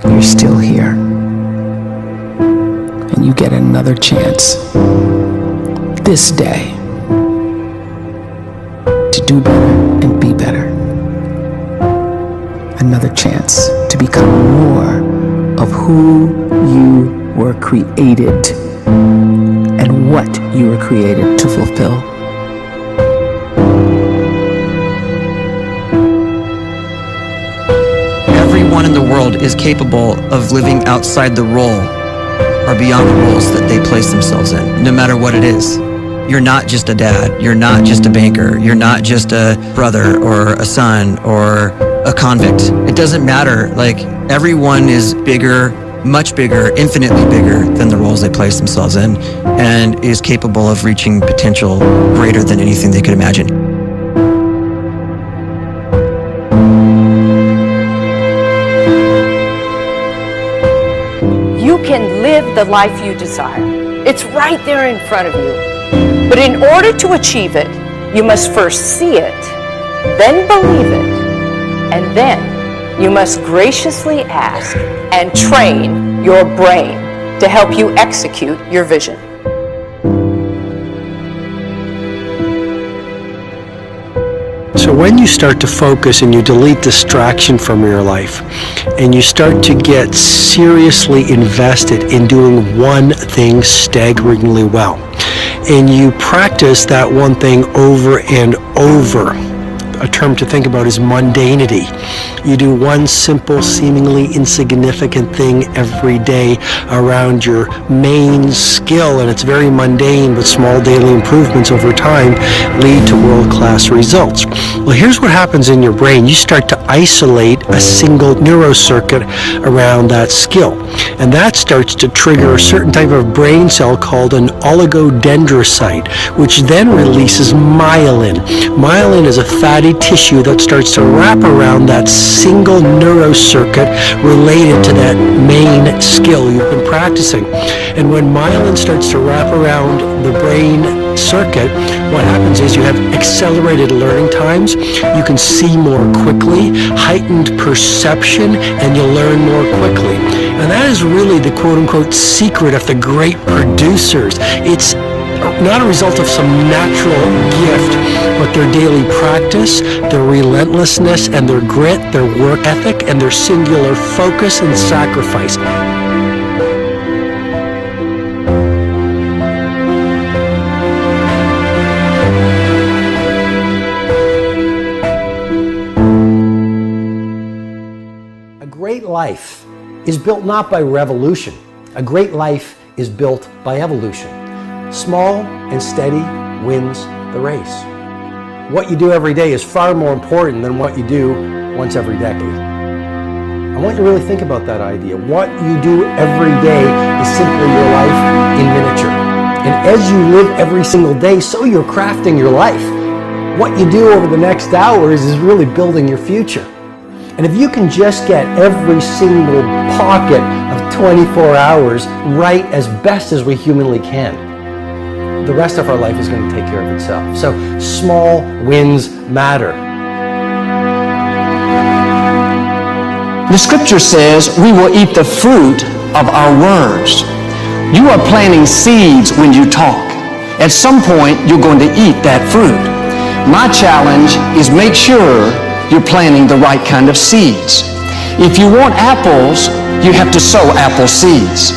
you're still here. And you get another chance this day to do better and be better. Another chance to become more of who you were created and what you were created to fulfill. Everyone in the world is capable of living outside the role or beyond the roles that they place themselves in, no matter what it is. You're not just a dad, you're not just a banker, you're not just a brother or a son or a convict. It doesn't matter. Like, everyone is bigger, much bigger, infinitely bigger than the roles they place themselves in, and is capable of reaching potential greater than anything they could imagine. You can live the life you desire. It's right there in front of you. But in order to achieve it, you must first see it, then believe it, and then you must graciously ask and train your brain to help you execute your vision. So when you start to focus and you delete distraction from your life, and you start to get seriously invested in doing one thing staggeringly well, and you practice that one thing over and over, a term to think about is mundanity. You do one simple, seemingly insignificant thing every day around your main skill, and it's very mundane, but small daily improvements over time lead to world-class results. Well, here's what happens in your brain. You start to isolate a single neurocircuit around that skill, and that starts to trigger a certain type of brain cell called an oligodendrocyte, which then releases myelin. Myelin is a fatty tissue that starts to wrap around that single neurocircuit related to that main skill you've been practicing. And when myelin starts to wrap around the brain circuit, what happens is you have accelerated learning times, you can see more quickly, heightened perception, and you'll learn more quickly. And that is really the quote-unquote secret of the great producers. It's not a result of some natural gift, but their daily practice, their relentlessness and their grit, their work ethic, and their singular focus and sacrifice. A great life is built not by revolution. A great life is built by evolution. Small and steady wins the race. What you do every day is far more important than what you do once every decade. I want you to really think about that idea. What you do every day is simply your life in miniature. And as you live every single day, so you're crafting your life. What you do over the next hours is really building your future. And if you can just get every single pocket of 24 hours right as best as we humanly can, the rest of our life is going to take care of itself. So small wins matter. The scripture says we will eat the fruit of our words. You are planting seeds when you talk. At some point, you're going to eat that fruit. My challenge is make sure you're planting the right kind of seeds. If you want apples, you have to sow apple seeds.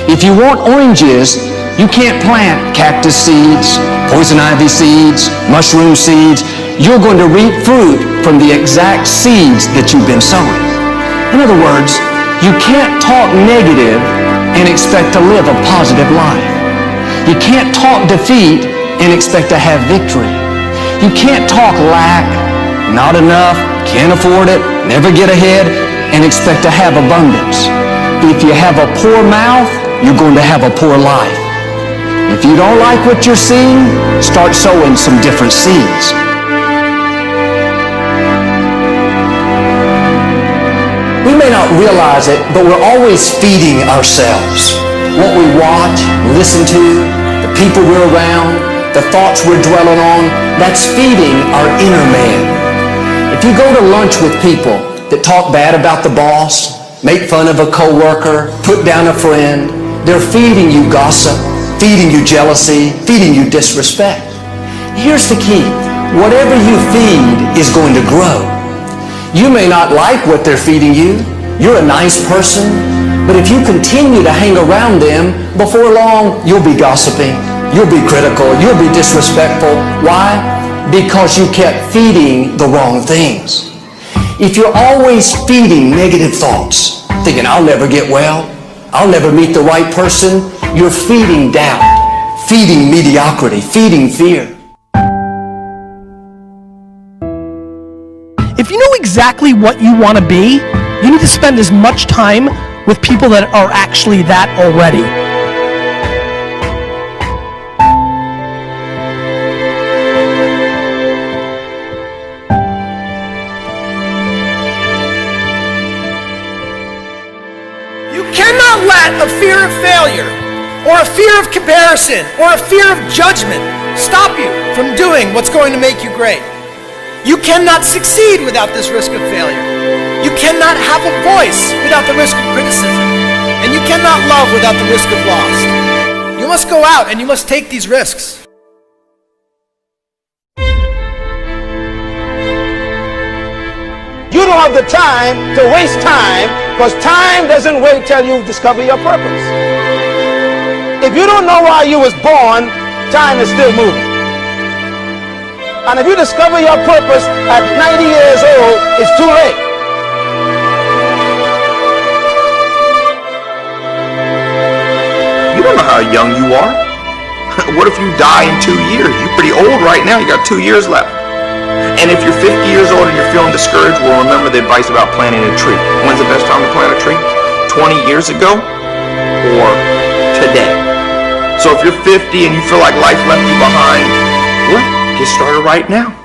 If you want oranges, you can't plant cactus seeds, poison ivy seeds, mushroom seeds. You're going to reap fruit from the exact seeds that you've been sowing. In other words, you can't talk negative and expect to live a positive life. You can't talk defeat and expect to have victory. You can't talk lack, not enough, can't afford it, never get ahead, and expect to have abundance. If you have a poor mouth, you're going to have a poor life. If you don't like what you're seeing, start sowing some different seeds. We may not realize it, but we're always feeding ourselves. What we watch, listen to, the people we're around, the thoughts we're dwelling on, that's feeding our inner man. If you go to lunch with people that talk bad about the boss, make fun of a coworker, put down a friend. They're feeding you gossip, feeding you jealousy, feeding you disrespect. Here's the key. Whatever you feed is going to grow. You may not like what they're feeding you. You're a nice person, but if you continue to hang around them, before long, you'll be gossiping, you'll be critical, you'll be disrespectful. Why? Because you kept feeding the wrong things. If you're always feeding negative thoughts, thinking, I'll never get well, I'll never meet the right person, you're feeding doubt, feeding mediocrity, feeding fear. If you know exactly what you want to be, you need to spend as much time with people that are actually that already. You cannot let a fear of failure, or a fear of comparison, or a fear of judgment stop you from doing what's going to make you great. You cannot succeed without this risk of failure. You cannot have a voice without the risk of criticism. And you cannot love without the risk of loss. You must go out and you must take these risks. You don't have the time to waste time, because time doesn't wait till you discover your purpose. If you don't know why you was born, time is still moving. And if you discover your purpose at 90 years old, it's too late. You don't know how young you are. What if you die in 2 years? You're pretty old right now. You got 2 years left. And if you're 50 years old and you're feeling discouraged, well, remember the advice about planting a tree. When's the best time to plant a tree? 20 years ago or today? So if you're 50 and you feel like life left you behind, well, get started right now.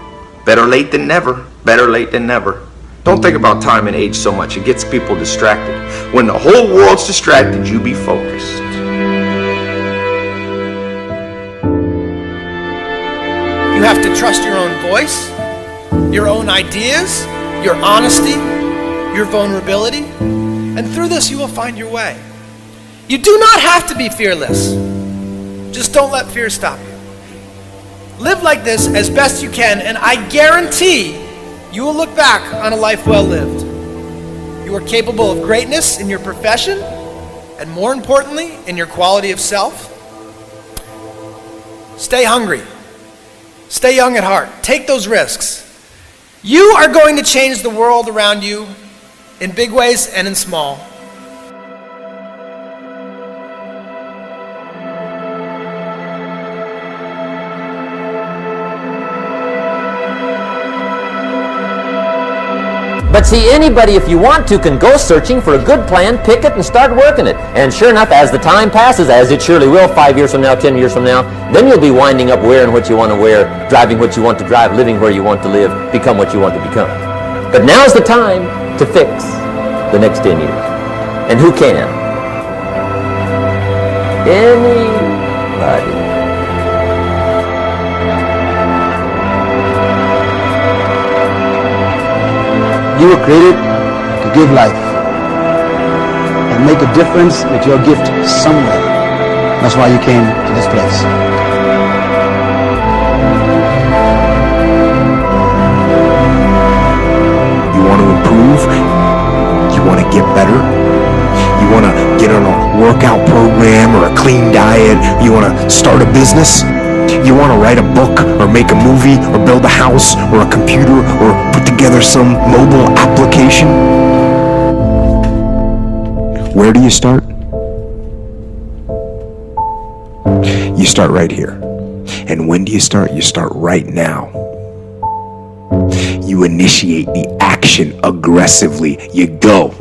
Better late than never. Better late than never. Don't think about time and age so much. It gets people distracted. When the whole world's distracted, you be focused. You have to trust your own voice, your own ideas, your honesty, your vulnerability, and through this you will find your way. You do not have to be fearless. Just don't let fear stop you. Live like this as best you can, and I guarantee you will look back on a life well lived. You are capable of greatness in your profession, and more importantly, in your quality of self. Stay hungry. Stay young at heart. Take those risks. You are going to change the world around you in big ways and in small. But see, anybody, if you want to, can go searching for a good plan, pick it, and start working it. And sure enough, as the time passes, as it surely will 5 years from now, 10 years from now, then you'll be winding up wearing what you want to wear, driving what you want to drive, living where you want to live, become what you want to become. But now's the time to fix the next 10 years. And who can? Anybody. You were created to give life and make a difference with your gift somewhere. That's why you came to this place. You want to improve? You want to get better? You want to get on a workout program or a clean diet? You want to start a business? You want to write a book or make a movie or build a house or a computer or put together some mobile application? Where do you start? You start right here. And when do you start? You start right now. You initiate the action aggressively. You go.